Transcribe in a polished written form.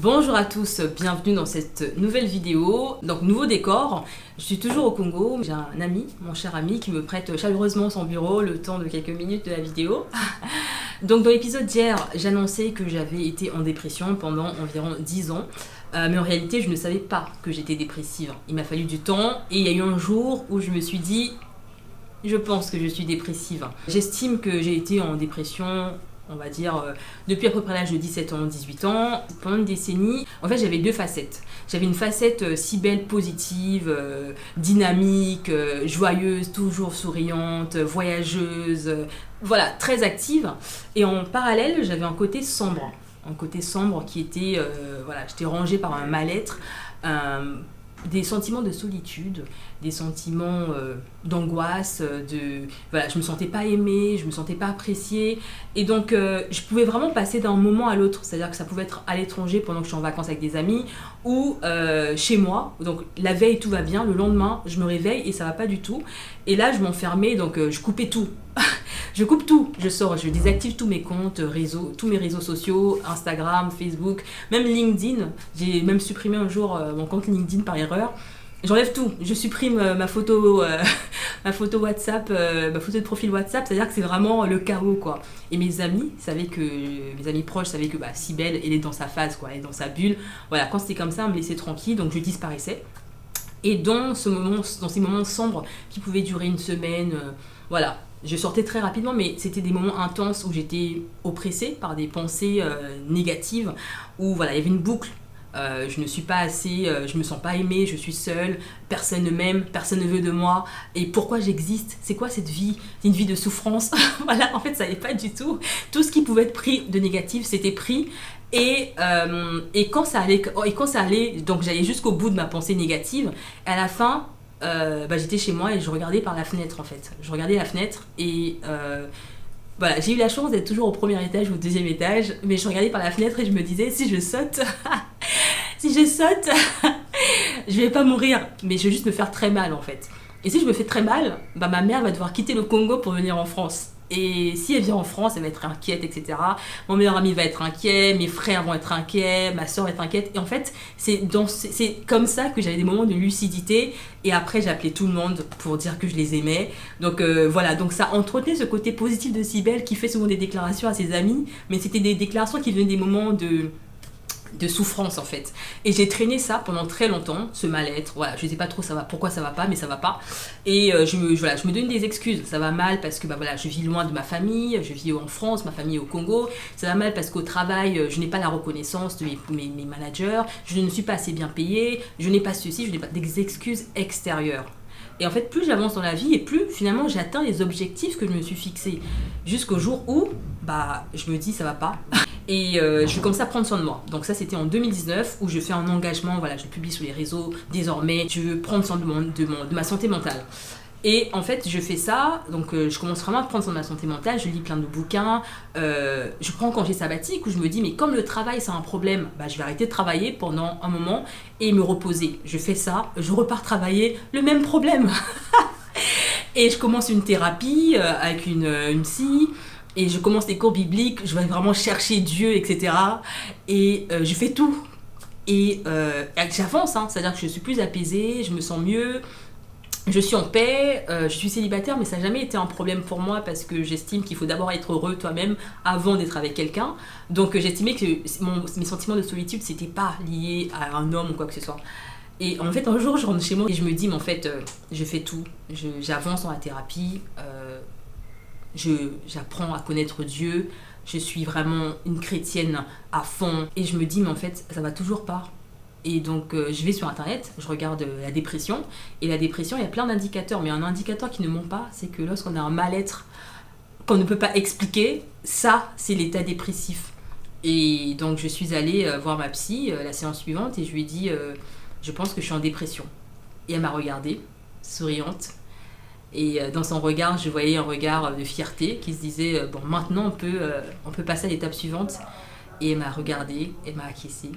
Bonjour à tous, bienvenue dans cette nouvelle vidéo. Donc nouveau décor, je suis toujours au Congo, j'ai un ami, mon cher ami, qui me prête chaleureusement son bureau le temps de quelques minutes de la vidéo. Donc dans l'épisode d'hier, j'annonçais que j'avais été en dépression pendant environ 10 ans. Mais en réalité, je ne savais pas que j'étais dépressive. Il m'a fallu du temps et il y a eu un jour où je me suis dit, je pense que je suis dépressive. J'estime que j'ai été en dépression, on va dire, depuis à peu près l'âge de 17 ans, 18 ans, pendant une décennie. En fait, j'avais deux facettes. J'avais une facette si belle, positive, dynamique, joyeuse, toujours souriante, voyageuse, voilà, très active. Et en parallèle, j'avais un côté sombre. Un côté sombre qui était, voilà, j'étais rangée par un mal-être, des sentiments de solitude, des sentiments d'angoisse, voilà, je me sentais pas aimée, je me sentais pas appréciée, et donc je pouvais vraiment passer d'un moment à l'autre, c'est-à-dire que ça pouvait être à l'étranger pendant que je suis en vacances avec des amis, ou chez moi, donc la veille tout va bien, le lendemain je me réveille et ça va pas du tout, et là je m'enfermais, donc je coupais tout. Je coupe tout, je sors, je désactive tous mes comptes, tous mes réseaux sociaux, Instagram, Facebook, même LinkedIn. J'ai même supprimé un jour mon compte LinkedIn par erreur. J'enlève tout, je supprime ma photo WhatsApp, ma photo de profil WhatsApp, c'est-à-dire que c'est vraiment le chaos, quoi. Et mes amis proches savaient que Cybèle, elle est dans sa phase, quoi, elle est dans sa bulle. Voilà, quand c'était comme ça, on me laissait tranquille, donc je disparaissais. Et dans ces moments sombres qui pouvaient durer une semaine, voilà. Je sortais très rapidement, mais c'était des moments intenses où j'étais oppressée par des pensées négatives, où voilà, il y avait une boucle. Je ne suis pas assez, je me sens pas aimée, je suis seule, personne ne m'aime, personne ne veut de moi. Et pourquoi j'existe? C'est quoi cette vie? C'est une vie de souffrance. Voilà, en fait, ça n'allait pas du tout. Tout ce qui pouvait être pris de négatif, c'était pris. Et quand ça allait, donc j'allais jusqu'au bout de ma pensée négative. À la fin, j'étais chez moi et je regardais par la fenêtre, en fait. Je regardais la fenêtre et voilà, j'ai eu la chance d'être toujours au premier étage ou au deuxième étage, mais je regardais par la fenêtre et je me disais, si je saute, je vais pas mourir, mais je vais juste me faire très mal, en fait. Et si je me fais très mal, ma mère va devoir quitter le Congo pour venir en France. Et si elle vient en France, elle va être inquiète, etc. Mon meilleur ami va être inquiet, mes frères vont être inquiets, ma soeur va être inquiète. Et en fait, c'est comme ça que j'avais des moments de lucidité. Et après, j'appelais tout le monde pour dire que je les aimais. Donc voilà, donc ça entretenait ce côté positif de Cybèle qui fait souvent des déclarations à ses amis. Mais c'était des déclarations qui venaient des moments de souffrance, en fait. Et j'ai traîné ça pendant très longtemps, ce mal-être. Voilà, je sais pas trop pourquoi ça va pas, mais ça va pas. Et je me donne des excuses. Ça va mal parce que voilà, je vis loin de ma famille, je vis en France, ma famille est au Congo. Ça va mal parce qu'au travail, je n'ai pas la reconnaissance de mes managers, je ne suis pas assez bien payée, je n'ai pas ceci, je n'ai pas des excuses extérieures. Et en fait, plus j'avance dans la vie et plus finalement j'atteins les objectifs que je me suis fixés. Jusqu'au jour où je me dis ça va pas. Et je commence à prendre soin de moi. Donc ça, c'était en 2019 où je fais un engagement, voilà, je publie sur les réseaux. Désormais, je veux prendre soin de ma santé mentale. Et en fait, je fais ça, donc je commence vraiment à prendre soin de ma santé mentale, je lis plein de bouquins, je prends un congé sabbatique où je me dis, mais comme le travail c'est un problème, je vais arrêter de travailler pendant un moment et me reposer. Je fais ça, je repars travailler, le même problème. Et je commence une thérapie avec une psy, et je commence les cours bibliques, je vais vraiment chercher Dieu, etc. Et je fais tout. Et j'avance, c'est-à-dire que je suis plus apaisée, je me sens mieux. Je suis en paix, je suis célibataire, mais ça n'a jamais été un problème pour moi parce que j'estime qu'il faut d'abord être heureux toi-même avant d'être avec quelqu'un. Donc j'estimais que mes sentiments de solitude, c'était pas lié à un homme ou quoi que ce soit. Et en fait, un jour, je rentre chez moi et je me dis, mais en fait, je fais tout. J'avance dans la thérapie, j'apprends à connaître Dieu, je suis vraiment une chrétienne à fond. Et je me dis, mais en fait, ça va toujours pas. Et donc je vais sur internet, je regarde la dépression, et la dépression, il y a plein d'indicateurs, mais un indicateur qui ne ment pas, c'est que lorsqu'on a un mal-être qu'on ne peut pas expliquer, ça c'est l'état dépressif. Et donc je suis allée voir ma psy la séance suivante et je lui ai dit je pense que je suis en dépression. Et elle m'a regardée, souriante, et dans son regard je voyais un regard de fierté qui se disait bon, maintenant on peut passer à l'étape suivante. Et elle m'a regardée, elle m'a acquiescée.